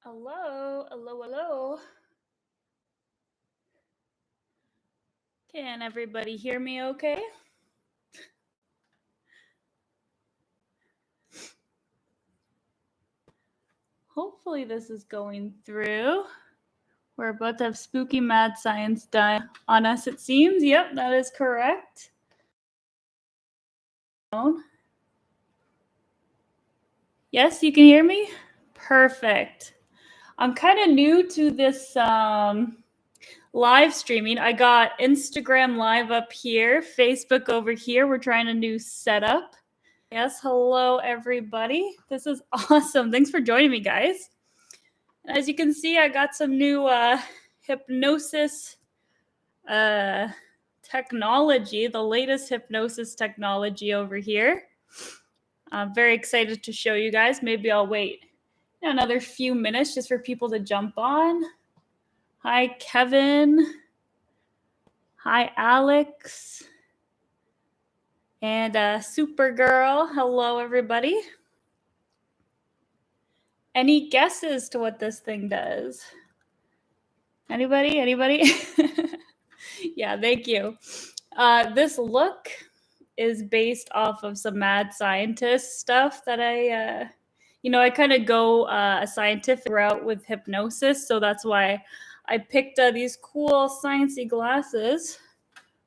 Hello, hello, hello. Can everybody hear me okay? Hopefully this is going through. We're about to have spooky mad science done on us, it seems. Yep, that is correct. Yes, you can hear me? Perfect. I'm kind of new to this live streaming. I got Instagram live up here, Facebook over here. We're trying a new setup. Yes, hello everybody. This is awesome. Thanks for joining me, guys. And as you can see, I got some new hypnosis technology, the latest hypnosis technology over here. I'm very excited to show you guys. Maybe I'll wait another few minutes just for people to jump on. Hi, Kevin. Hi, Alex. And Supergirl. Hello, everybody. Any guesses to what this thing does? Anybody? Yeah, thank you. This look is based off of some mad scientist stuff that I kind of go a scientific route with hypnosis. So that's why I picked these cool sciencey glasses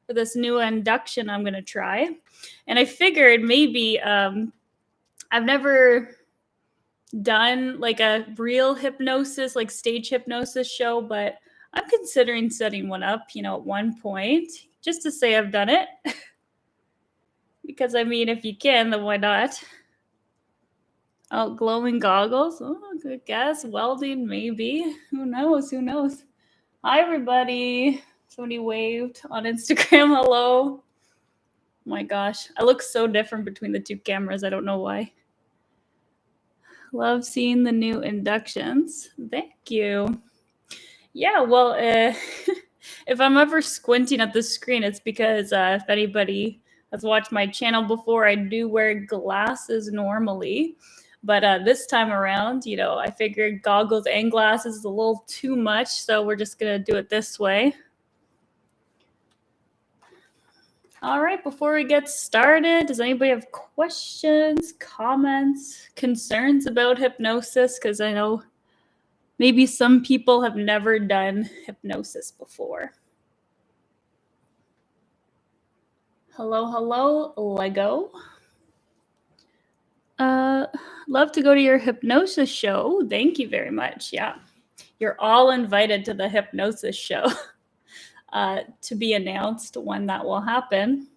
for this new induction I'm going to try. And I figured maybe I've never done like a real hypnosis, like stage hypnosis show, but I'm considering setting one up, at one point, just to say I've done it. Because I mean, if you can, then why not? Oh, glowing goggles. Oh, good guess. Welding, maybe. Who knows? Hi, everybody. Somebody waved on Instagram. Hello. Oh my gosh. I look so different between the two cameras. I don't know why. Love seeing the new inductions. Thank you. Yeah, well, if I'm ever squinting at the screen, it's because if anybody has watched my channel before, I do wear glasses normally. But this time around, I figured goggles and glasses is a little too much, so we're just going to do it this way. All right, before we get started, does anybody have questions, comments, concerns about hypnosis? Because I know maybe some people have never done hypnosis before. Hello, Lego. Love to go to your hypnosis show. Thank you very much. Yeah, you're all invited to the hypnosis show to be announced when that will happen.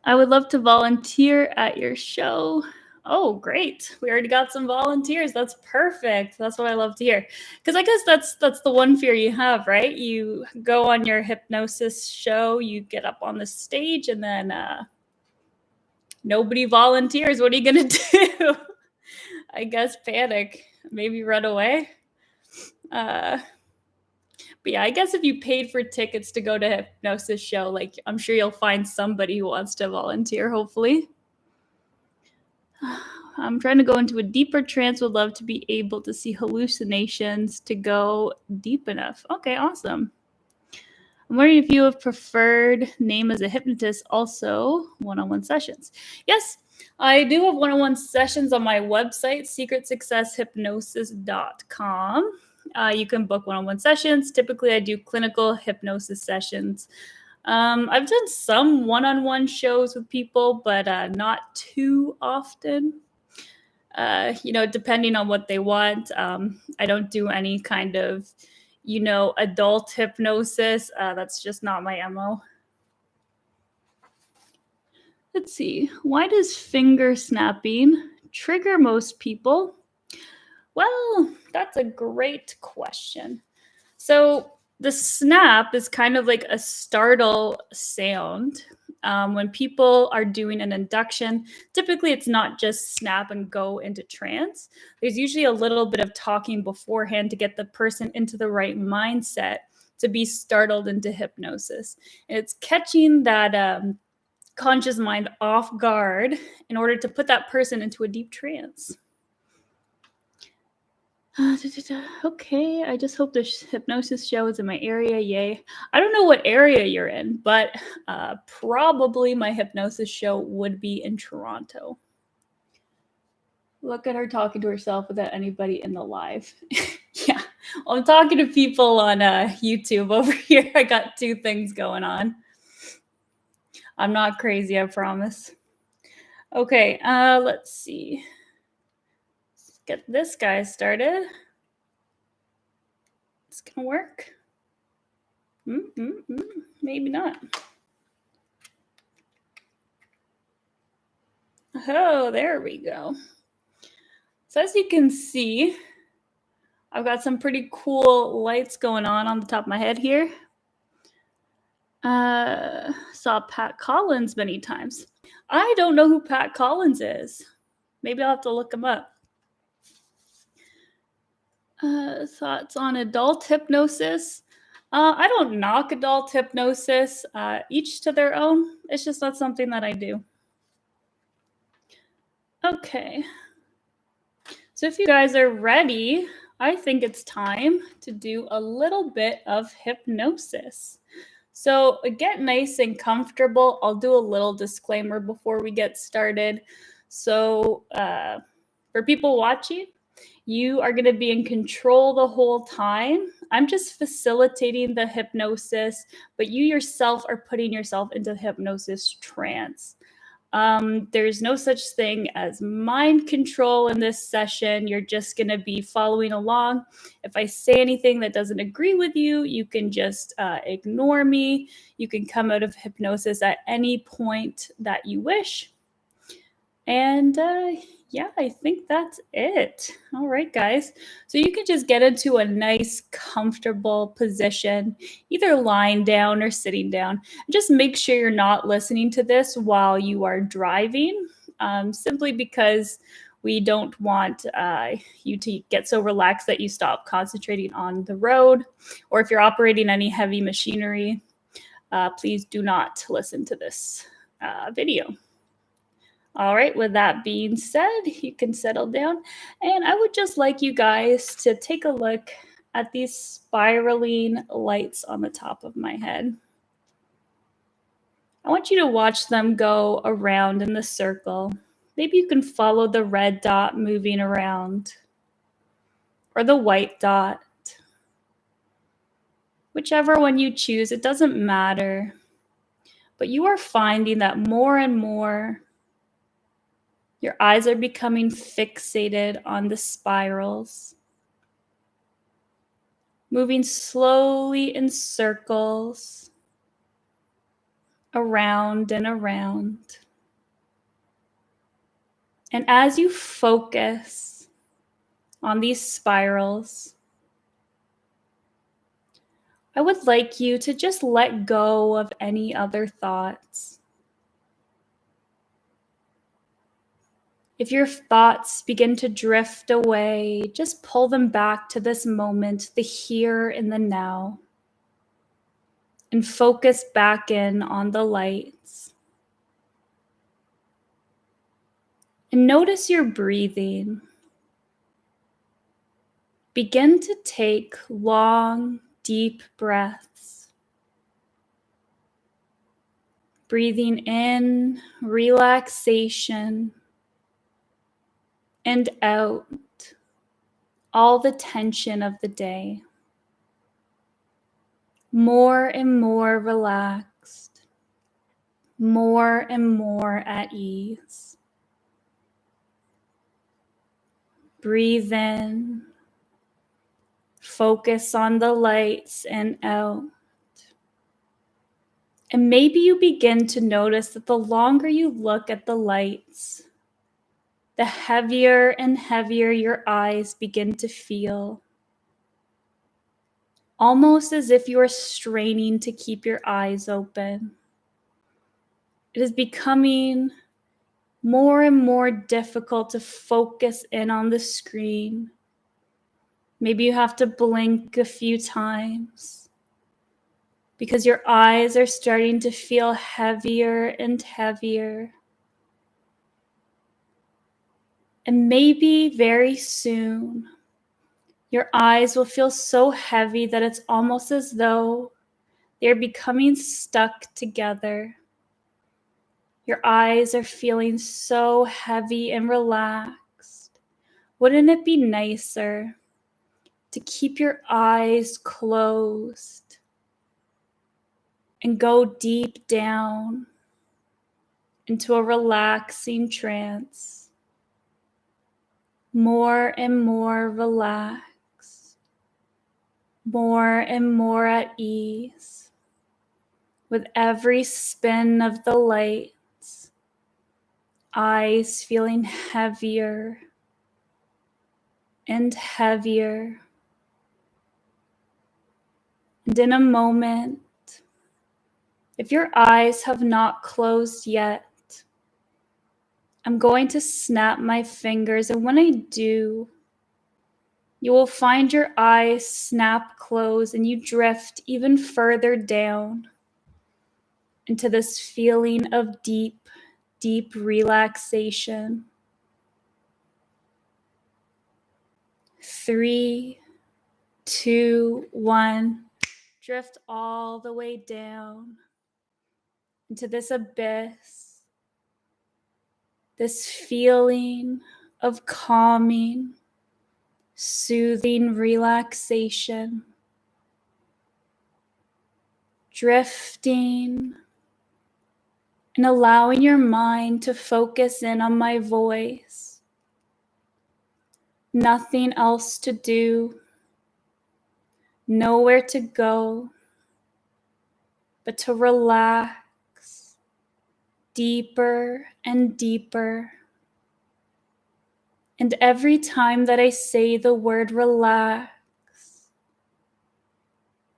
I would love to volunteer at your show. Oh, great. We already got some volunteers. That's perfect. That's what I love to hear. Because I guess that's the one fear you have, right? You go on your hypnosis show, you get up on the stage, and then nobody volunteers. What are you going to do? I guess panic. Maybe run away. But yeah, I guess if you paid for tickets to go to a hypnosis show, like I'm sure you'll find somebody who wants to volunteer, hopefully. I'm trying to go into a deeper trance. Would love to be able to see hallucinations to go deep enough. Okay, awesome. I'm wondering if you have preferred name as a hypnotist, also one-on-one sessions. Yes, I do have one-on-one sessions on my website, secretsuccesshypnosis.com. You can book one-on-one sessions. Typically, I do clinical hypnosis sessions. I've done some one-on-one shows with people, but not too often. Depending on what they want. I don't do any kind of, adult hypnosis. That's just not my MO. Let's see. Why does finger snapping trigger most people? Well, that's a great question. So the snap is kind of like a startle sound. When people are doing an induction, typically it's not just snap and go into trance. There's usually a little bit of talking beforehand to get the person into the right mindset to be startled into hypnosis. And it's catching that conscious mind off guard in order to put that person into a deep trance. Okay, I just hope the hypnosis show is in my area. Yay. I don't know what area you're in, but probably my hypnosis show would be in Toronto. Look at her talking to herself without anybody in the live. Yeah, well, I'm talking to people on YouTube over here. I got two things going on. I'm not crazy, I promise. Okay, let's see. Let's get this guy started. It's gonna work. Maybe not. Oh, there we go. So as you can see, I've got some pretty cool lights going on the top of my head here. Saw Pat Collins many times. I don't know who Pat Collins is. Maybe I'll have to look him up. Thoughts on adult hypnosis? I don't knock adult hypnosis. Each to their own. It's just not something that I do. Okay. So if you guys are ready, I think it's time to do a little bit of hypnosis. So get nice and comfortable. I'll do a little disclaimer before we get started. So for people watching, you are going to be in control the whole time. I'm just facilitating the hypnosis, but you yourself are putting yourself into hypnosis trance. There's no such thing as mind control in this session. You're just going to be following along. If I say anything that doesn't agree with you, you can just ignore me. You can come out of hypnosis at any point that you wish. And yeah, I think that's it. All right, guys. So you can just get into a nice, comfortable position, either lying down or sitting down. Just make sure you're not listening to this while you are driving, simply because we don't want you to get so relaxed that you stop concentrating on the road. Or if you're operating any heavy machinery, please do not listen to this video. All right, with that being said, you can settle down. And I would just like you guys to take a look at these spiraling lights on the top of my head. I want you to watch them go around in the circle. Maybe you can follow the red dot moving around or the white dot. Whichever one you choose, it doesn't matter. But you are finding that more and more your eyes are becoming fixated on the spirals, moving slowly in circles, around and around. And as you focus on these spirals, I would like you to just let go of any other thoughts. If your thoughts begin to drift away, just pull them back to this moment, the here and the now, and focus back in on the lights. And notice your breathing. Begin to take long, deep breaths. Breathing in relaxation and out all the tension of the day. More and more relaxed, more and more at ease. Breathe in, focus on the lights and out. And maybe you begin to notice that the longer you look at the lights, the heavier and heavier your eyes begin to feel. Almost as if you are straining to keep your eyes open. It is becoming more and more difficult to focus in on the screen. Maybe you have to blink a few times because your eyes are starting to feel heavier and heavier. And maybe very soon, Your eyes will feel so heavy that it's almost as though they're becoming stuck together. Your eyes are feeling so heavy and relaxed. Wouldn't it be nicer to keep your eyes closed and go deep down into a relaxing trance, more and more relaxed, more and more at ease with every spin of the lights, eyes feeling heavier and heavier. And in a moment, if your eyes have not closed yet, I'm going to snap my fingers, and when I do, you will find your eyes snap closed and you drift even further down into this feeling of deep, deep relaxation. 3, 2, 1. Drift all the way down into this abyss, this feeling of calming, soothing relaxation. Drifting and allowing your mind to focus in on my voice. Nothing else to do, nowhere to go, but to relax deeper and deeper. And every time that I say the word relax,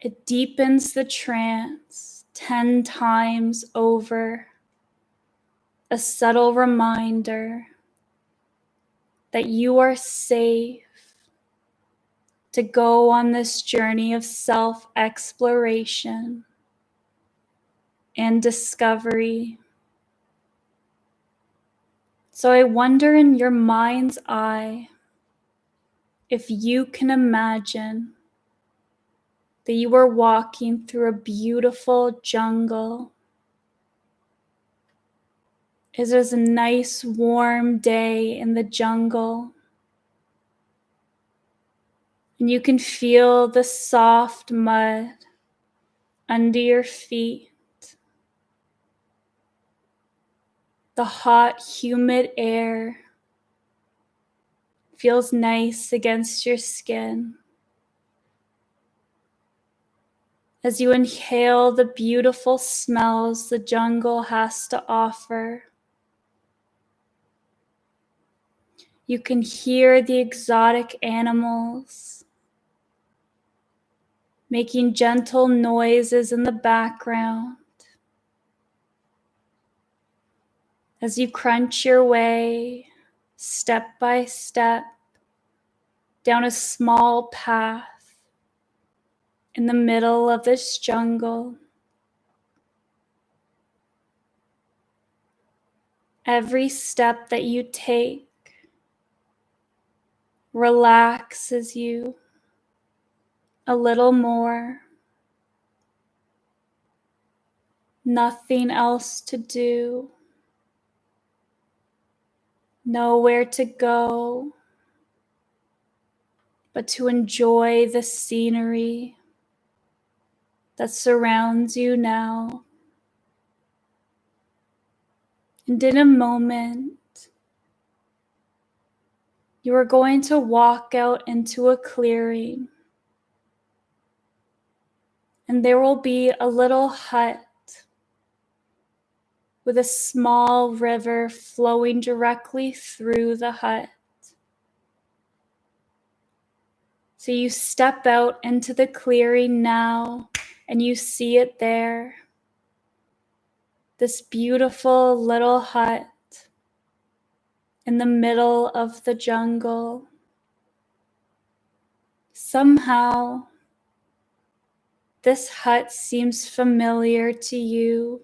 it deepens the trance 10 times over. A subtle reminder that you are safe to go on this journey of self-exploration and discovery. So I wonder in your mind's eye if you can imagine that you are walking through a beautiful jungle. It is a nice warm day in the jungle, and you can feel the soft mud under your feet. The hot, humid air feels nice against your skin. As you inhale the beautiful smells the jungle has to offer, you can hear the exotic animals making gentle noises in the background. As you crunch your way, step by step, down a small path in the middle of this jungle. Every step that you take relaxes you a little more. Nothing else to do, nowhere to go, but to enjoy the scenery that surrounds you now. And in a moment, you are going to walk out into a clearing, and there will be a little hut with a small river flowing directly through the hut. So you step out into the clearing now, and you see it there. This beautiful little hut in the middle of the jungle. Somehow, this hut seems familiar to you,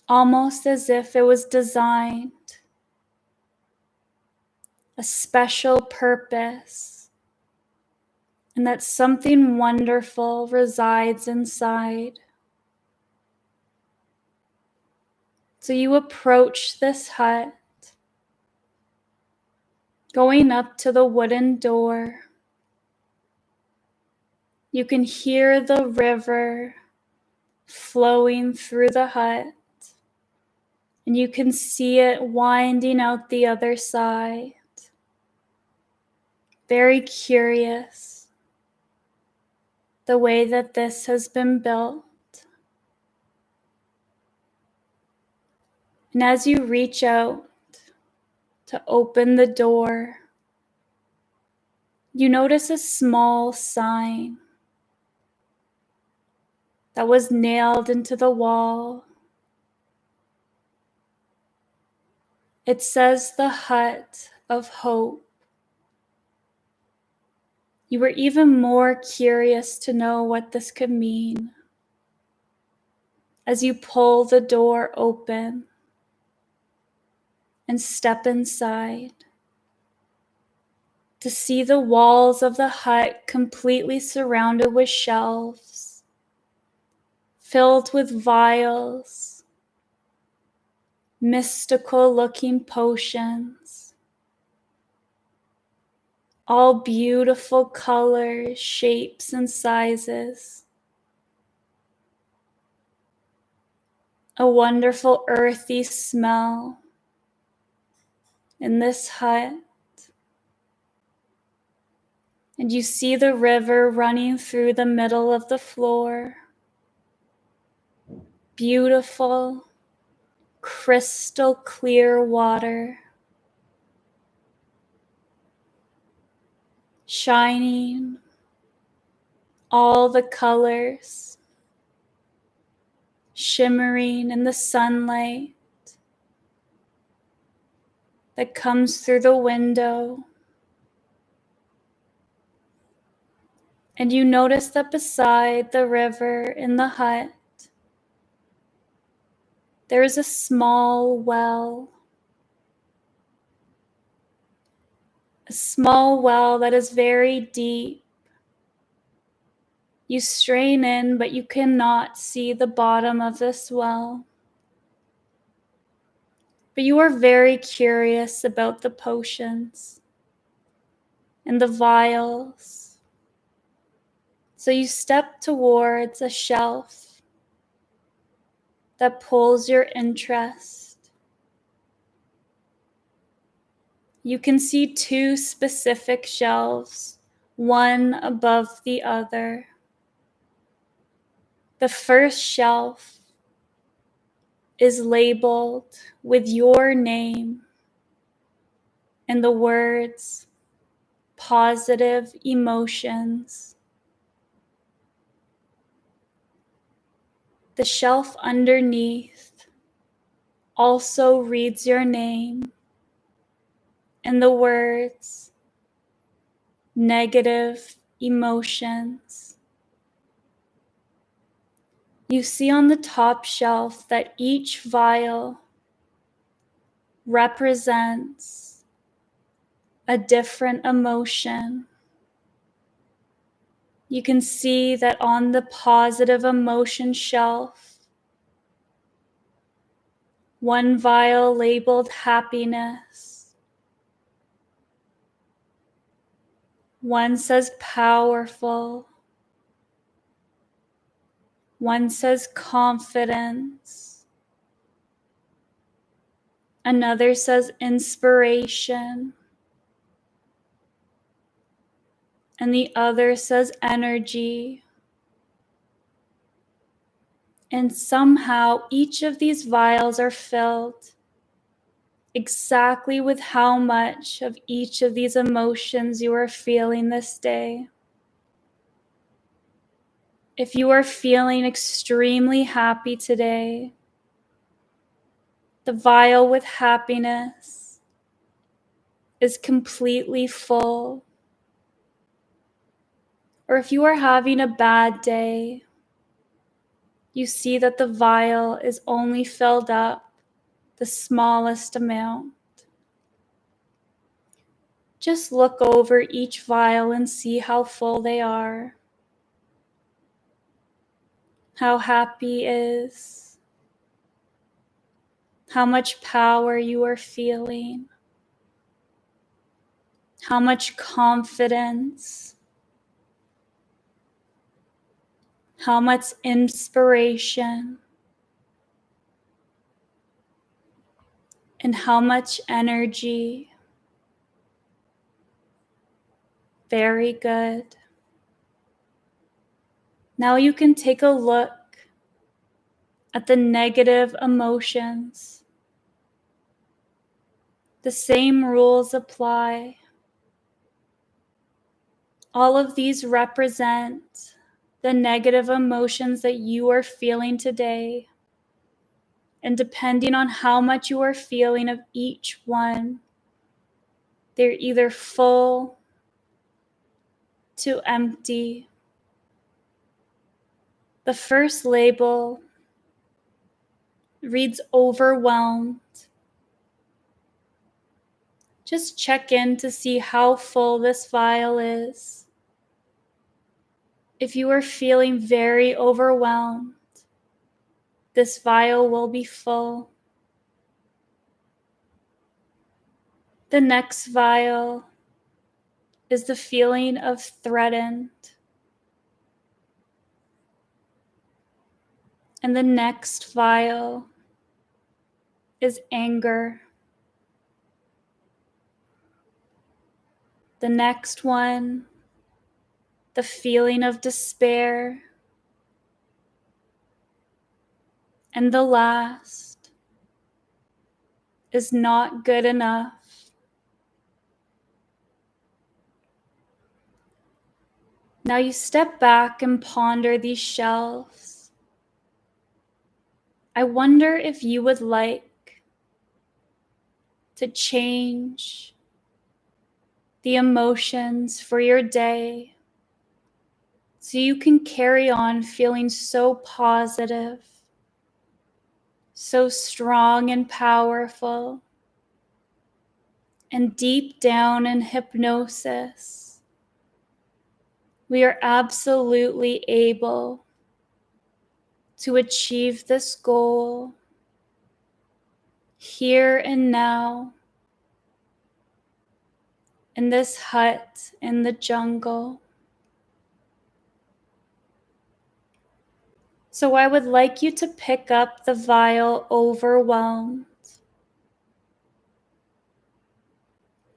almost as if it was designed a special purpose, and that something wonderful resides inside. So you approach this hut, going up to the wooden door. You can hear the river flowing through the hut, and you can see it winding out the other side. Very curious the way that this has been built. And as you reach out to open the door, you notice a small sign that was nailed into the wall. It says the Hut of Hope. You were even more curious to know what this could mean as you pull the door open and step inside to see the walls of the hut completely surrounded with shelves filled with vials, mystical looking potions, all beautiful colors, shapes, and sizes. A wonderful earthy smell in this hut. And you see the river running through the middle of the floor. Beautiful, crystal clear water, shining all the colors, shimmering in the sunlight that comes through the window. And you notice that beside the river in the hut, there is a small well. A small well that is very deep. You strain in, but you cannot see the bottom of this well. But you are very curious about the potions and the vials. So you step towards a shelf that pulls your interest. You can see two specific shelves, one above the other. The first shelf is labeled with your name and the words positive emotions. The shelf underneath also reads your name and the words negative emotions. You see on the top shelf that each vial represents a different emotion. You can see that on the positive emotion shelf, one vial labeled happiness, one says powerful, one says confidence, another says inspiration, and the other says energy. And somehow each of these vials are filled exactly with how much of each of these emotions you are feeling this day. If you are feeling extremely happy today, the vial with happiness is completely full. Or if you are having a bad day, you see that the vial is only filled up the smallest amount. Just look over each vial and see how full they are, how happy is, how much power you are feeling, how much confidence, how much inspiration, and how much energy. Very good. Now you can take a look at the negative emotions. The same rules apply. All of these represent the negative emotions that you are feeling today. And depending on how much you are feeling of each one, they're either full to empty. The first label reads overwhelmed. Just check in to see how full this vial is. If you are feeling very overwhelmed, this vial will be full. The next vial is the feeling of threatened. And the next vial is anger. The next one, the feeling of despair. And the last is not good enough. Now you step back and ponder these shelves. I wonder if you would like to change the emotions for your day so you can carry on feeling so positive, so strong and powerful. And deep down in hypnosis, we are absolutely able to achieve this goal here and now in this hut in the jungle. So I would like you to pick up the vial overwhelmed.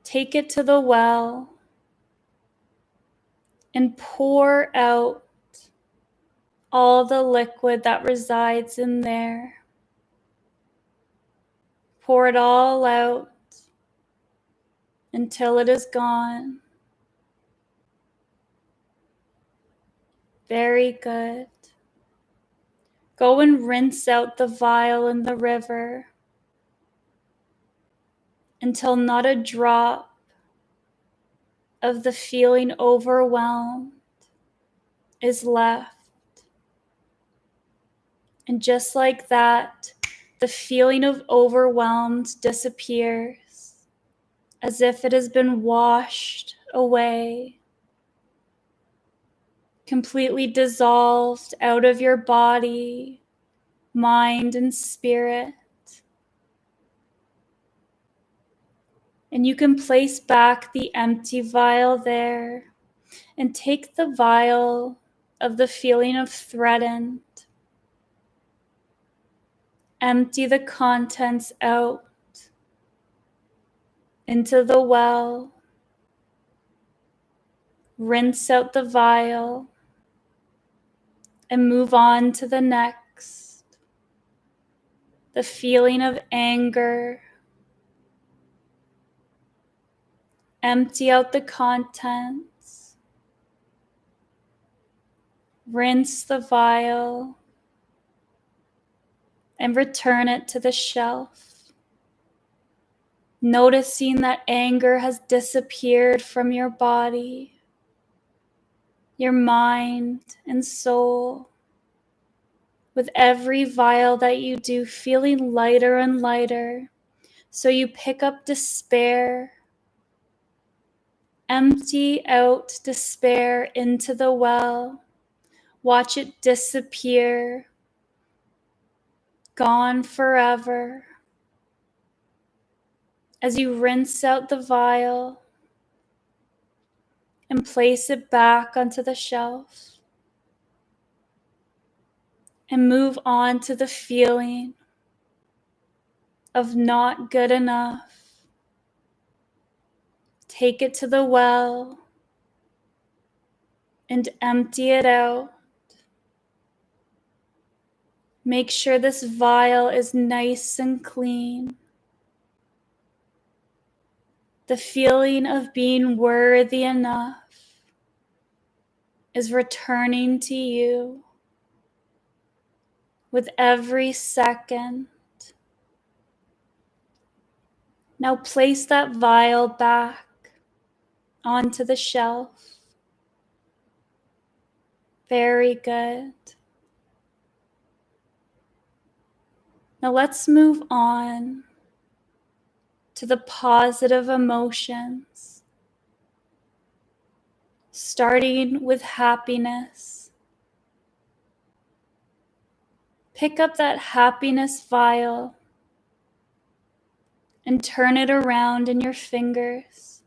Take it to the well and pour out all the liquid that resides in there. Pour it all out until it is gone. Very good. Go and rinse out the vial in the river until not a drop of the feeling overwhelmed is left. And just like that, the feeling of overwhelmed disappears as if it has been washed away, completely dissolved out of your body, mind, and spirit. And you can place back the empty vial there and take the vial of the feeling of threatened. Empty the contents out into the well. Rinse out the vial and move on to the next. The feeling of anger. Empty out the contents. Rinse the vial and return it to the shelf. Noticing that anger has disappeared from your body, your mind and soul. With every vial that you do, feeling lighter and lighter. So you pick up despair, Empty out despair into the well. Watch it disappear, gone forever. As you rinse out the vial and place it back onto the shelf, and move on to the feeling of not good enough. Take it to the well and empty it out. Make sure this vial is nice and clean. The feeling of being worthy enough is returning to you with every second. Now place that vial back onto the shelf. Very good. Now let's move on to the positive emotions, starting with happiness. Pick up that happiness vial and turn it around in your fingers.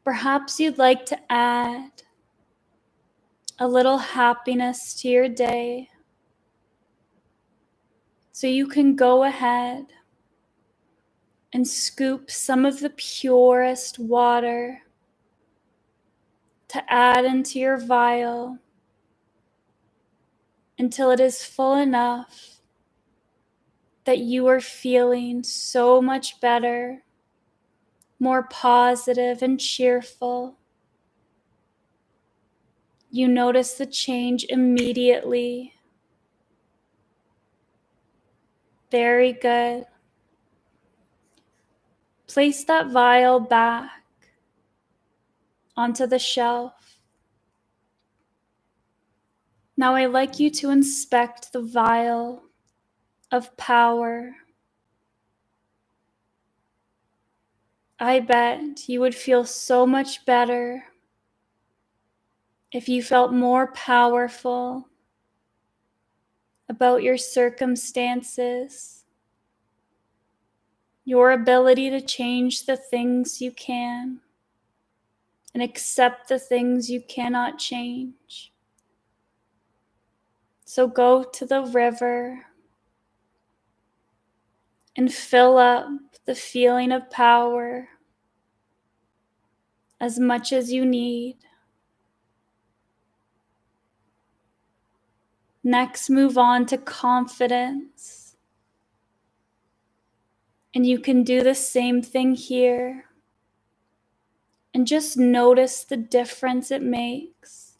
Perhaps you'd like to add a little happiness to your day. So you can go ahead and scoop some of the purest water to add into your vial until it is full enough that you are feeling so much better, more positive and cheerful. You notice the change immediately. Very good. Place that vial back onto the shelf. Now I'd like you to inspect the vial of power. I bet you would feel so much better if you felt more powerful about your circumstances, your ability to change the things you can, and accept the things you cannot change. So go to the river and fill up the feeling of power as much as you need. Next, move on to confidence. And you can do the same thing here. And just notice the difference it makes.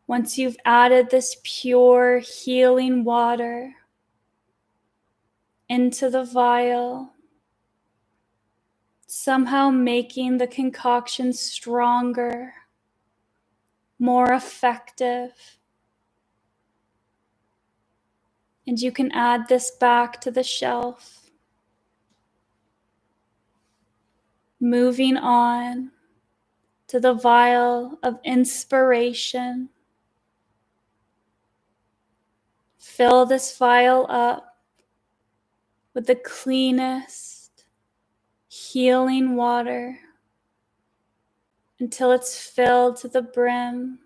Once you've added this pure healing water into the vial, somehow making the concoction stronger, more effective. And you can add this back to the shelf. Moving on to the vial of inspiration. Fill this vial up with the cleanest, healing water until it's filled to the brim.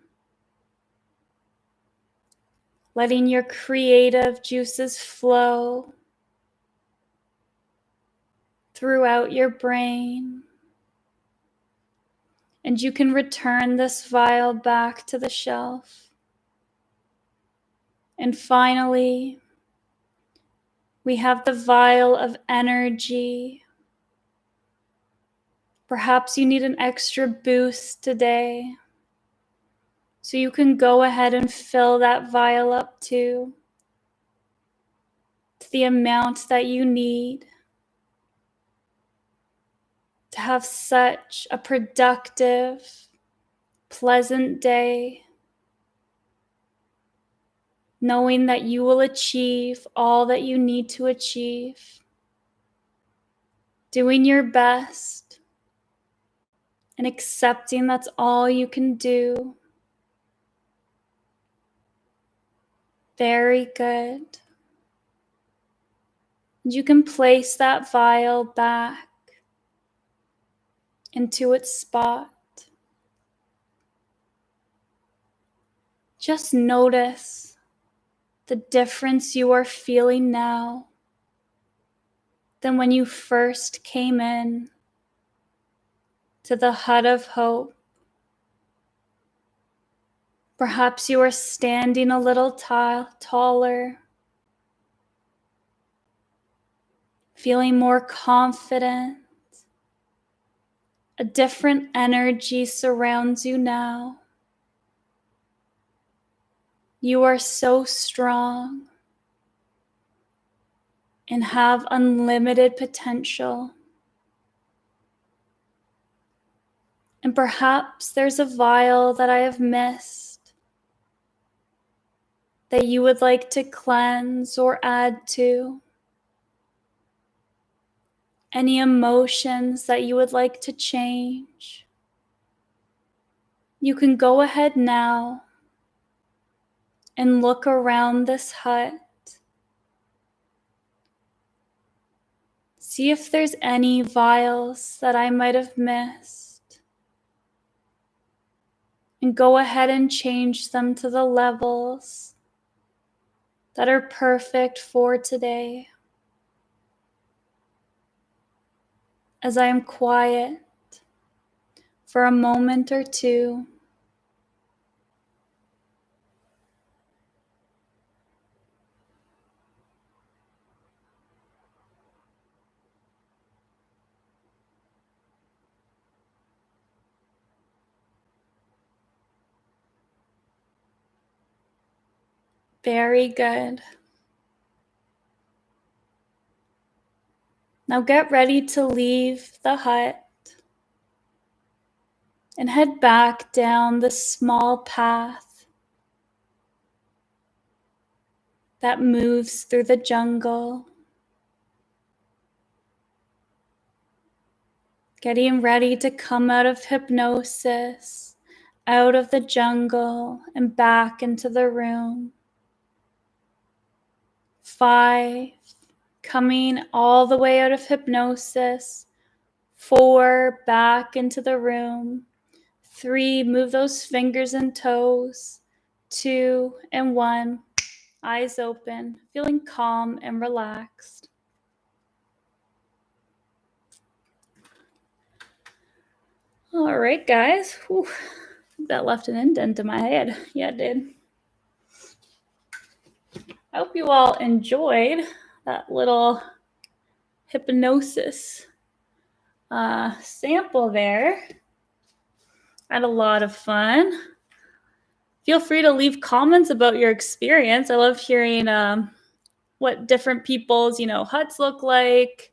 Letting your creative juices flow throughout your brain. And you can return this vial back to the shelf. And finally, we have the vial of energy. Perhaps you need an extra boost today. So you can go ahead and fill that vial up too, to the amount that you need to have such a productive, pleasant day, knowing that you will achieve all that you need to achieve, doing your best and accepting that's all you can do. Very good. You can place that vial back into its spot. Just notice the difference you are feeling now than when you first came in to the hut of hope. Perhaps you are standing a little taller, feeling more confident. A different energy surrounds you now. You are so strong and have unlimited potential. And perhaps there's a vial that I have missed that you would like to cleanse or add to. Any emotions that you would like to change. You can go ahead now and look around this hut. See if there's any vials that I might have missed. And go ahead and change them to the levels that are perfect for today. As I am quiet for a moment or two. Very good. Now get ready to leave the hut and head back down the small path that moves through the jungle. Getting ready to come out of hypnosis, out of the jungle, and back into the room. 5, coming all the way out of hypnosis. 4, back into the room. 3, move those fingers and toes. 2 and 1, eyes open, feeling calm and relaxed. All right, guys. Whew. That left an indent in my head. Yeah, it did. I hope you all enjoyed that little hypnosis sample there. I had a lot of fun. Feel free to leave comments about your experience. I love hearing what different people's, huts look like.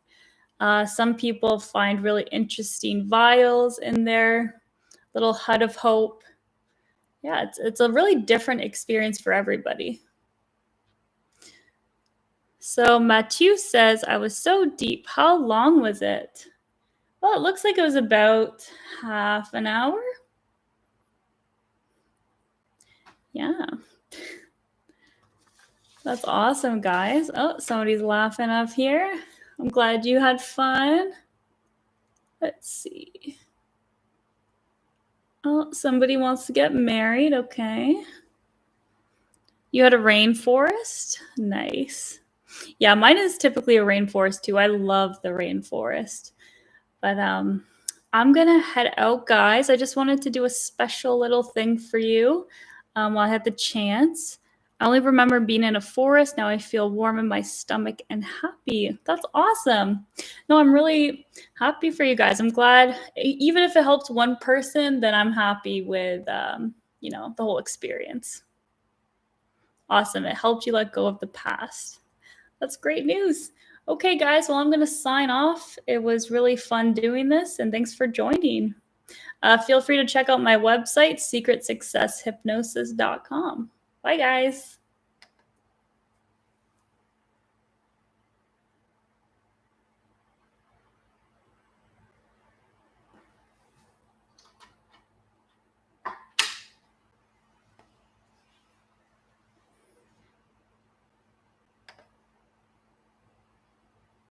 Some people find really interesting vials in their little hut of hope. Yeah, it's a really different experience for everybody. So Mathieu says, I was so deep. How long was it? Well, it looks like it was about half an hour. Yeah. That's awesome, guys. Oh, somebody's laughing up here. I'm glad you had fun. Let's see. Oh, somebody wants to get married. Okay. You had a rainforest? Nice. Yeah, mine is typically a rainforest too. I love the rainforest. But I'm going to head out, guys. I just wanted to do a special little thing for you while I had the chance. I only remember being in a forest. Now I feel warm in my stomach and happy. That's awesome. No, I'm really happy for you guys. I'm glad, even if it helps one person, then I'm happy with, the whole experience. Awesome. It helped you let go of the past. That's great news. Okay, guys. Well, I'm going to sign off. It was really fun doing this, and thanks for joining. Feel free to check out my website, secretsuccesshypnosis.com. Bye, guys.